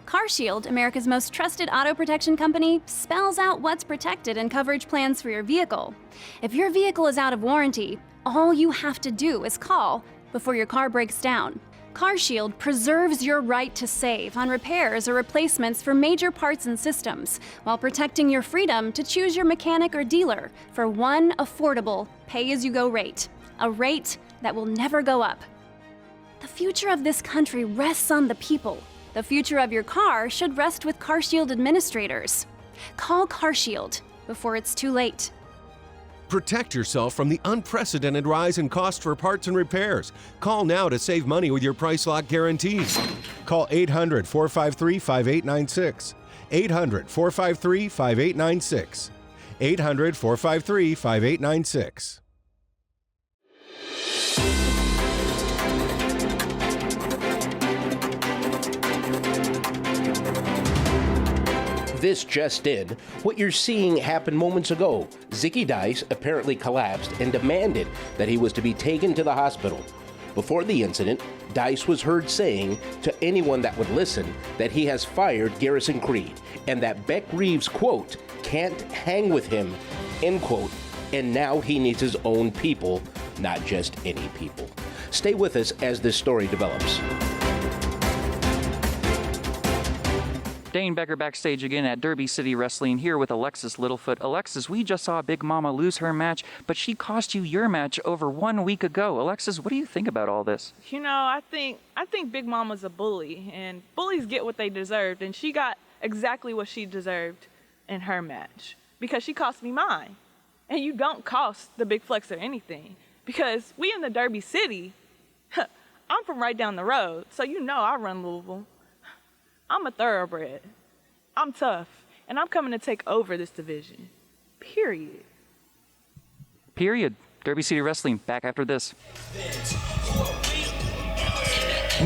Speaker 14: CarShield, America's most trusted auto protection company, spells out what's protected in coverage plans for your vehicle. If your vehicle is out of warranty, all you have to do is call before your car breaks down. CarShield preserves your right to save on repairs or replacements for major parts and systems, while protecting your freedom to choose your mechanic or dealer for one affordable pay-as-you-go rate, a rate that will never go up. The future of this country rests on the people. The future of your car should rest with CarShield administrators. Call CarShield before it's too late.
Speaker 8: Protect yourself from the unprecedented rise in cost for parts and repairs. Call now to save money with your price lock guarantees. Call 800-453-5896. 800-453-5896. 800-453-5896.
Speaker 21: This just in. What you're seeing happened moments ago. Zicky Dice apparently collapsed and demanded that he was to be taken to the hospital. Before the incident, Dice was heard saying to anyone that would listen that he has fired Garrison Creed and that Beck Reeves, quote, can't hang with him, end quote, and now he needs his own people, not just any people. Stay with us as this story develops.
Speaker 2: Dane Becker backstage again at Derby City Wrestling here with Alexis Littlefoot. Alexis, we just saw Big Mama lose her match, but she cost you your match over 1 week ago. Alexis, what do you think about all this?
Speaker 7: You know, I think Big Mama's a bully, and bullies get what they deserved, and she got exactly what she deserved in her match because she cost me mine. And you don't cost the Big Flexer anything because we in the Derby City. I'm from right down the road, so you know I run Louisville. I'm a thoroughbred. I'm tough, and I'm coming to take over this division. Period.
Speaker 2: Period. Derby City Wrestling, back after this.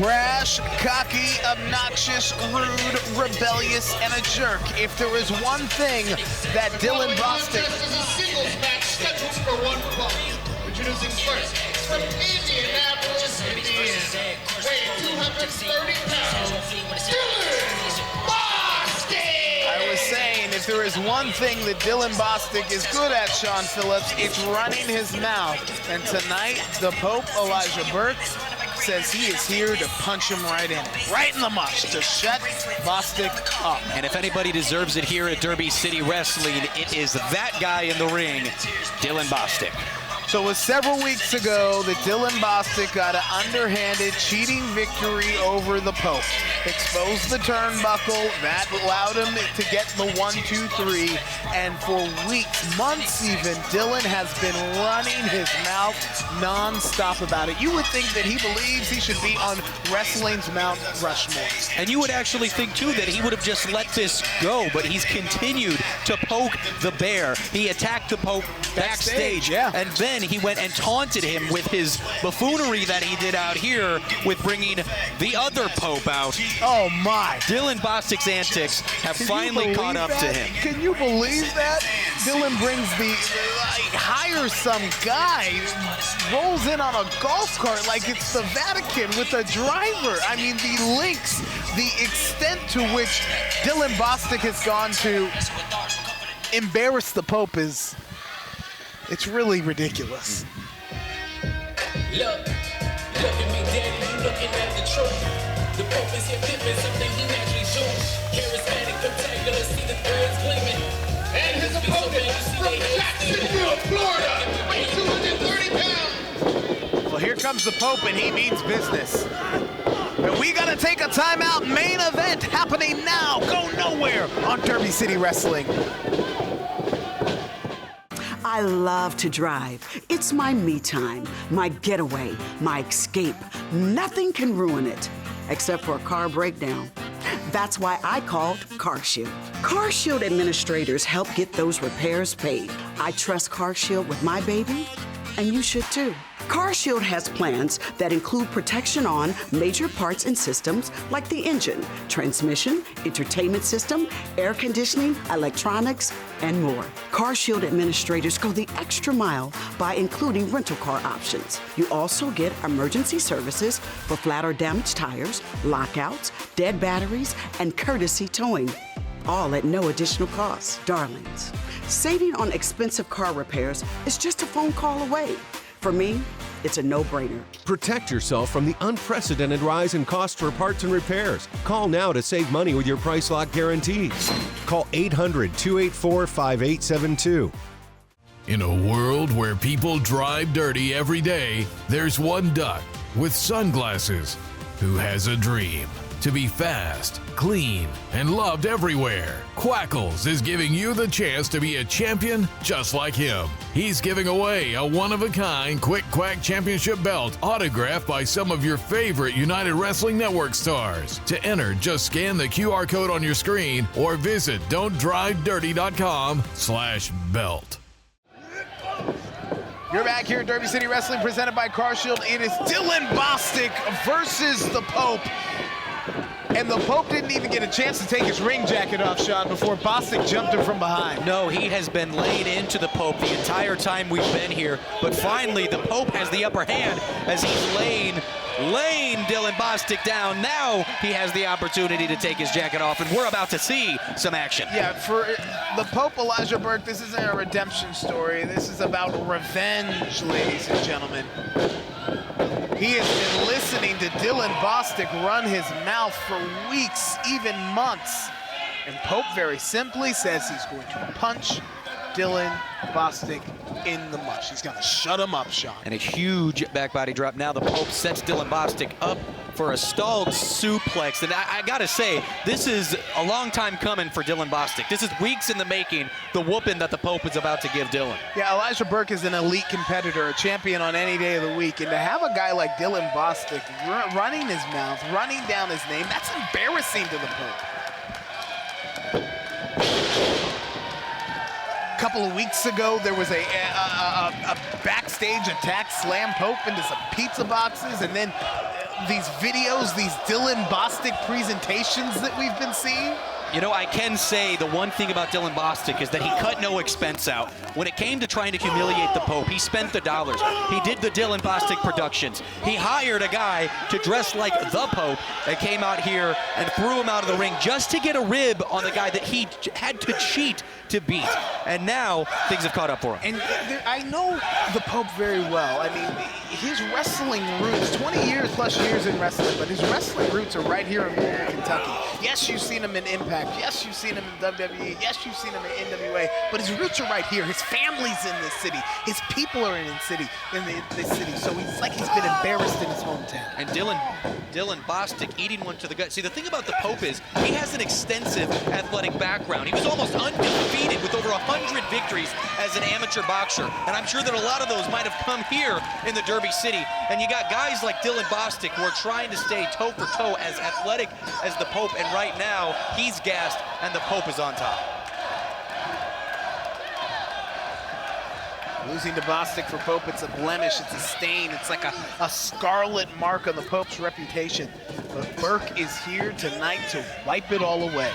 Speaker 4: Brash, cocky, obnoxious, rude, rebellious, and a jerk. If there is one thing that Dylan Bostic...
Speaker 3: This is a singles match scheduled for 1 fall. Introducing first, from Indianapolis, Indiana, weighing 230 pounds, Dylan Bostic!
Speaker 4: I was saying, if there is one thing that Dylan Bostic is good at, Sean Phillips, it's running his mouth. And tonight, the Pope, Elijah Burke, says he is here to punch him right in it, right in the mush, to shut Bostic up.
Speaker 5: And if anybody deserves it here at Derby City Wrestling, it is that guy in the ring, Dylan Bostic.
Speaker 4: So it was several weeks ago that Dylan Bostic got an underhanded, cheating victory over the Pope. Exposed the turnbuckle, that allowed him to get the 1, 2, 3, and for weeks, months even, Dylan has been running his mouth non-stop about it. You would think that he believes he should be on wrestling's Mount Rushmore.
Speaker 5: And you would actually think, too, that he would have just let this go, but he's continued to poke the bear. He attacked the Pope backstage, and then he went and taunted him with his buffoonery that he did out here with bringing the other Pope out.
Speaker 4: Oh, my.
Speaker 5: Dylan Bostic's antics have finally caught up to him.
Speaker 4: Can you believe that? Dylan brings hires some guy, rolls in on a golf cart like it's the Vatican with a driver. I mean, the links, the extent to which Dylan Bostic has gone to embarrass the Pope it's really ridiculous.
Speaker 22: Look at me, Daddy, you looking at the truth. The Pope is here pimping something he naturally do. Charismatic, spectacular, see the threads gleaming.
Speaker 3: And his opponent from Jacksonville, Florida, weighing 230 pounds.
Speaker 4: Well, here comes the Pope, and he means business. And we got to take a timeout. Main event happening now. Go nowhere on Derby City Wrestling.
Speaker 23: I love to drive. It's my me time, my getaway, my escape. Nothing can ruin it, except for a car breakdown. That's why I called CarShield. CarShield administrators help get those repairs paid. I trust CarShield with my baby, and you should too. CarShield has plans that include protection on major parts and systems like the engine, transmission, entertainment system, air conditioning, electronics, and more. CarShield administrators go the extra mile by including rental car options. You also get emergency services for flat or damaged tires, lockouts, dead batteries, and courtesy towing. All at no additional cost. Darlings, saving on expensive car repairs is just a phone call away. For me, it's a no-brainer.
Speaker 8: Protect yourself from the unprecedented rise in cost for parts and repairs. Call now to save money with your price lock guarantees. Call 800-284-5872.
Speaker 6: In a world where people drive dirty every day, there's one duck with sunglasses who has a dream to be fast, clean, and loved everywhere. Quackles is giving you the chance to be a champion just like him. He's giving away a one-of-a-kind Quick Quack Championship belt autographed by some of your favorite United Wrestling Network stars. To enter, just scan the QR code on your screen or visit don'tdrivedirty.com/belt.
Speaker 4: You're back here at Derby City Wrestling presented by CarShield. It is Dylan Bostic versus the Pope. And the Pope didn't even get a chance to take his ring jacket off, Sean, before Bostic jumped him from behind.
Speaker 5: No, he has been laying into the Pope the entire time we've been here. But finally, the Pope has the upper hand as he's laying laying Dylan Bostic down. Now he has the opportunity to take his jacket off, and we're about to see some action.
Speaker 4: Yeah, for the Pope, Elijah Burke, this isn't a redemption story. This is about revenge, ladies and gentlemen. He has been listening to Dylan Bostic run his mouth for weeks, even months. And Pope very simply says he's going to punch Dylan Bostic in the mush. He's going to shut him up, Sean.
Speaker 5: And a huge back body drop. Now the Pope sets Dylan Bostic up for a stalled suplex. And I gotta say, this is a long time coming for Dylan Bostic. This is weeks in the making, the whooping that the Pope is about to give Dylan.
Speaker 4: Yeah, Elijah Burke is an elite competitor, a champion on any day of the week. And to have a guy like Dylan Bostic running his mouth, running down his name, that's embarrassing to the Pope. A couple of weeks ago, there was a backstage attack, slam Pope into some pizza boxes, and then these videos, these Dylan Bostic presentations that we've been seeing.
Speaker 5: You know, I can say the one thing about Dylan Bostic is that he cut no expense out. When it came to trying to humiliate the Pope, he spent the dollars. He did the Dylan Bostic productions. He hired a guy to dress like the Pope and came out here and threw him out of the ring just to get a rib on the guy that he had to cheat to beat. And now things have caught up for him.
Speaker 4: And I know the Pope very well. I mean, his wrestling roots, 20 years plus years in wrestling, but his wrestling roots are right here in Louisville, Kentucky. Yes, you've seen him in Impact. Yes, you've seen him in WWE. Yes, you've seen him in NWA. But his roots are right here. His family's in this city. His people are in this city. So he's like he's been embarrassed in his hometown.
Speaker 5: And Dylan Bostic eating one to the gut. See, the thing about the Pope is he has an extensive athletic background. He was almost undefeated with over 100 victories as an amateur boxer. And I'm sure that a lot of those might have come here in the Derby City. And you got guys like Dylan Bostic who are trying to stay toe for toe as athletic as the Pope. And right now, he's gassed and the Pope is on top.
Speaker 4: Losing to Bostic for Pope, it's a blemish, it's a stain, it's like a scarlet mark on the Pope's reputation. But Burke is here tonight to wipe it all away.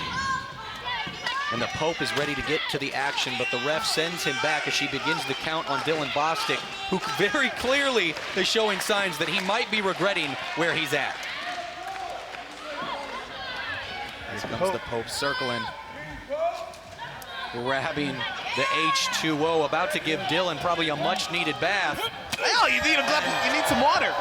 Speaker 5: And the Pope is ready to get to the action, but the ref sends him back as she begins the count on Dylan Bostic, who very clearly is showing signs that he might be regretting where he's at. Here comes the Pope circling, grabbing the H2O, about to give Dylan probably a much-needed bath.
Speaker 4: Oh, you need some water.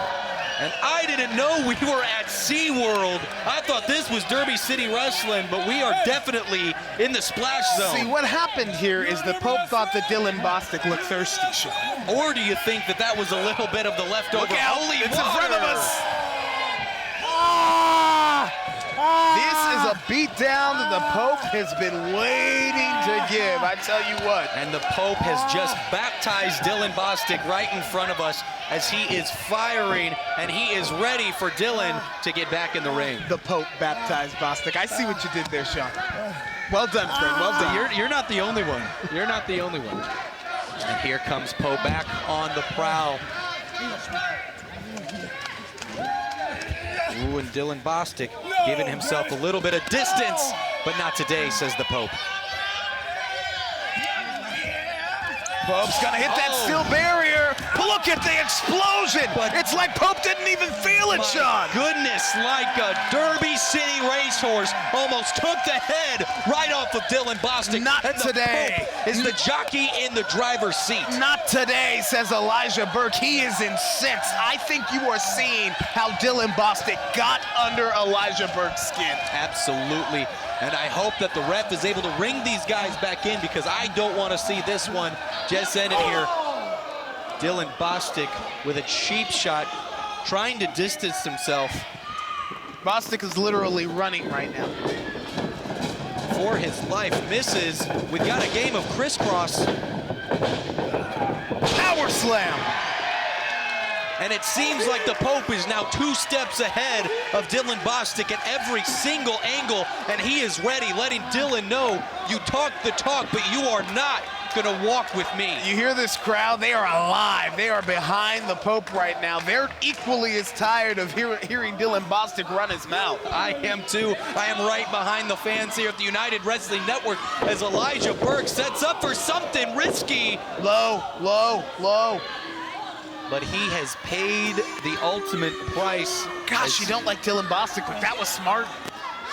Speaker 5: And I didn't know we were at SeaWorld. I thought this was Derby City Wrestling, but we are definitely in the splash zone.
Speaker 4: See, what happened here is the Pope thought that Dylan Bostic looked thirsty, Sean.
Speaker 5: Or do you think that that was a little bit of the leftover holy
Speaker 4: it's
Speaker 5: water?
Speaker 4: In front of us. This is a beatdown that the Pope has been waiting to give, I tell you what.
Speaker 5: And the Pope has just baptized Dylan Bostic right in front of us as he is firing, and he is ready for Dylan to get back in the ring.
Speaker 4: The Pope baptized Bostic. I see what you did there, Sean. Well done, friend, well done.
Speaker 5: You're not the only one. You're not the only one. And here comes Pope back on the prowl. Ooh, and Dylan Bostic giving himself a little bit of distance, but not today, says the Pope.
Speaker 4: Pope's gonna hit that steel barrier. Look at the explosion. It's like Pope didn't even feel it, Sean.
Speaker 5: Goodness, like a Derby City racehorse almost took the head right off of Dylan Bostic.
Speaker 4: Not
Speaker 5: and
Speaker 4: today.
Speaker 5: Pope is the jockey in the driver's seat.
Speaker 4: Not today, says Elijah Burke. He is incensed. I think you are seeing how Dylan Bostic got under Elijah Burke's skin.
Speaker 5: Absolutely. And I hope that the ref is able to ring these guys back in, because I don't want to see this one just ended here. Dylan Bostic with a cheap shot, trying to distance himself.
Speaker 4: Bostic is literally running right now.
Speaker 5: For his life, misses. We've got a game of crisscross.
Speaker 4: Power slam.
Speaker 5: And it seems like the Pope is now 2 steps ahead of Dylan Bostic at every single angle, and he is ready, letting Dylan know, you talk the talk, but you are not gonna walk with me.
Speaker 4: You hear this crowd? They are alive. They are behind the Pope right now. They're equally as tired of hearing Dylan Bostic run his mouth.
Speaker 5: I am too. I am right behind the fans here at the United Wrestling Network as Elijah Burke sets up for something risky.
Speaker 4: Low, low, low.
Speaker 5: but he has paid the ultimate price.
Speaker 4: Gosh, you don't like Dylan Bostic, but that was smart.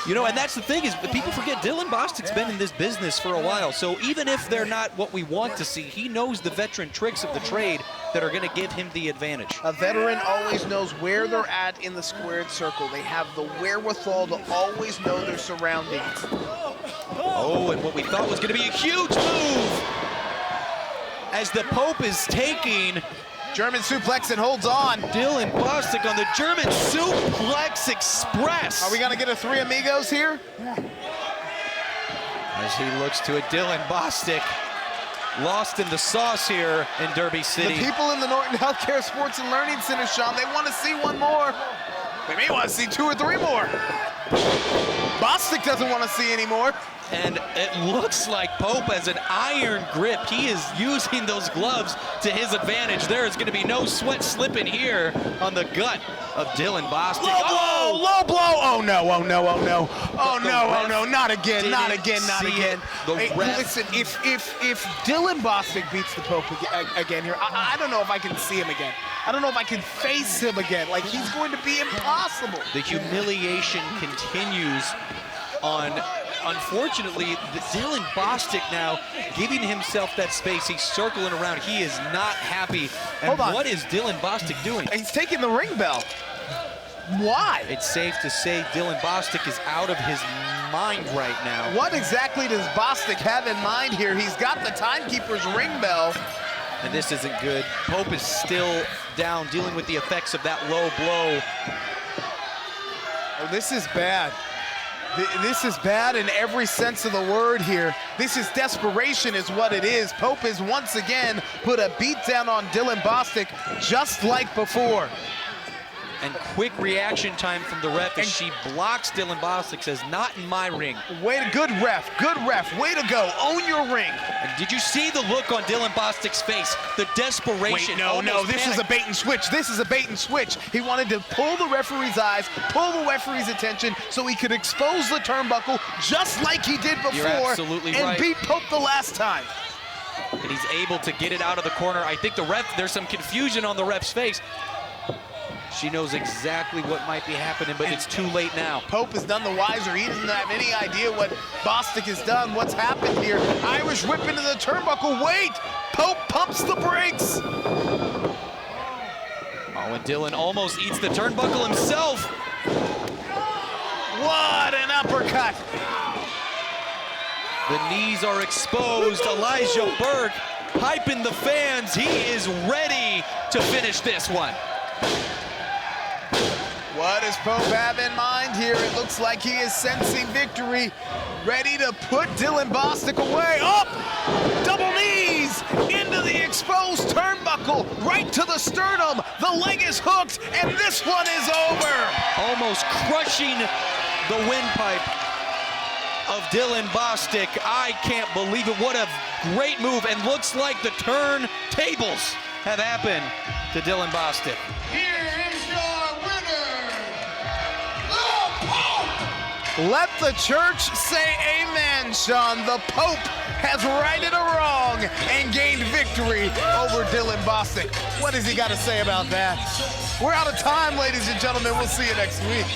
Speaker 5: You know, and that's the thing is, people forget Dylan Bostic's been in this business for a while. So even if they're not what we want to see, he knows the veteran tricks of the trade that are going to give him the advantage.
Speaker 4: A veteran always knows where they're at in the squared circle. They have the wherewithal to always know their surroundings.
Speaker 5: Oh, and what we thought was going to be a huge move as the Pope is taking
Speaker 4: German suplex and holds on.
Speaker 5: Dylan Bostic on the German suplex express.
Speaker 4: Are we gonna get a Three Amigos here?
Speaker 5: As he looks to a Dylan Bostic, lost in the sauce here in Derby City.
Speaker 4: The people in the Norton Healthcare Sports and Learning Center, Sean, they want to see one more. They may want to see 2 or 3 more. Bostic doesn't want to see any more.
Speaker 5: And it looks like Pope has an iron grip. He is using those gloves to his advantage. There is going to be no sweat slipping here on the gut of Dylan Bostic.
Speaker 4: Low blow, low blow. Oh no, oh no, oh no. Oh no, oh no, not again, not again, not again. Hey, listen, if Dylan Bostic beats the Pope again here, I don't know if I can see him again. I don't know if I can face him again. Like, he's going to be impossible.
Speaker 5: The humiliation continues on, unfortunately, Dylan Bostic now giving himself that space. He's circling around. He is not happy. And
Speaker 4: Hold on.
Speaker 5: What is Dylan Bostic doing?
Speaker 4: He's taking the ring bell. Why?
Speaker 5: It's safe to say Dylan Bostic is out of his mind right now.
Speaker 4: What exactly does Bostic have in mind here? He's got the timekeeper's ring bell.
Speaker 5: And this isn't good. Pope is still down, dealing with the effects of that low blow.
Speaker 4: Oh, this is bad. This is bad in every sense of the word here. This is desperation is what it is. Pope has once again put a beat down on Dylan Bostic just like before.
Speaker 5: And quick reaction time from the ref as she blocks Dylan Bostic, says, not in my ring.
Speaker 4: Good ref, way to go, own your ring.
Speaker 5: And did you see the look on Dylan Bostic's face? The desperation.
Speaker 4: Wait, no, this is a bait and switch. This is a bait and switch. He wanted to pull the referee's eyes, pull the referee's attention so he could expose the turnbuckle just like he did before.
Speaker 5: You're absolutely
Speaker 4: and
Speaker 5: right.
Speaker 4: beat Pope the last time.
Speaker 5: And he's able to get it out of the corner. I think the ref, there's some confusion on the ref's face. She knows exactly what might be happening, but it's too late now.
Speaker 4: Pope has done the wiser. He doesn't have any idea what Bostic has done, what's happened here. Irish whip into the turnbuckle. Wait! Pope pumps the brakes.
Speaker 5: Oh, and Dylan almost eats the turnbuckle himself.
Speaker 4: What an uppercut.
Speaker 5: The knees are exposed. Elijah Burke hyping the fans. He is ready to finish this one.
Speaker 4: What does Pope have in mind here? It looks like he is sensing victory, ready to put Dylan Bostic away. Up! Double knees into the exposed turnbuckle, right to the sternum. The leg is hooked, and this one is over.
Speaker 5: Almost crushing the windpipe of Dylan Bostic. I can't believe it. What a great move, and looks like the turntables have happened to Dylan Bostic.
Speaker 3: Here is your winner, the Pope!
Speaker 4: Let the church say amen, Sean. The Pope has righted a wrong and gained victory over Dylan Bostic. What has he got to say about that? We're out of time, ladies and gentlemen. We'll see you next week.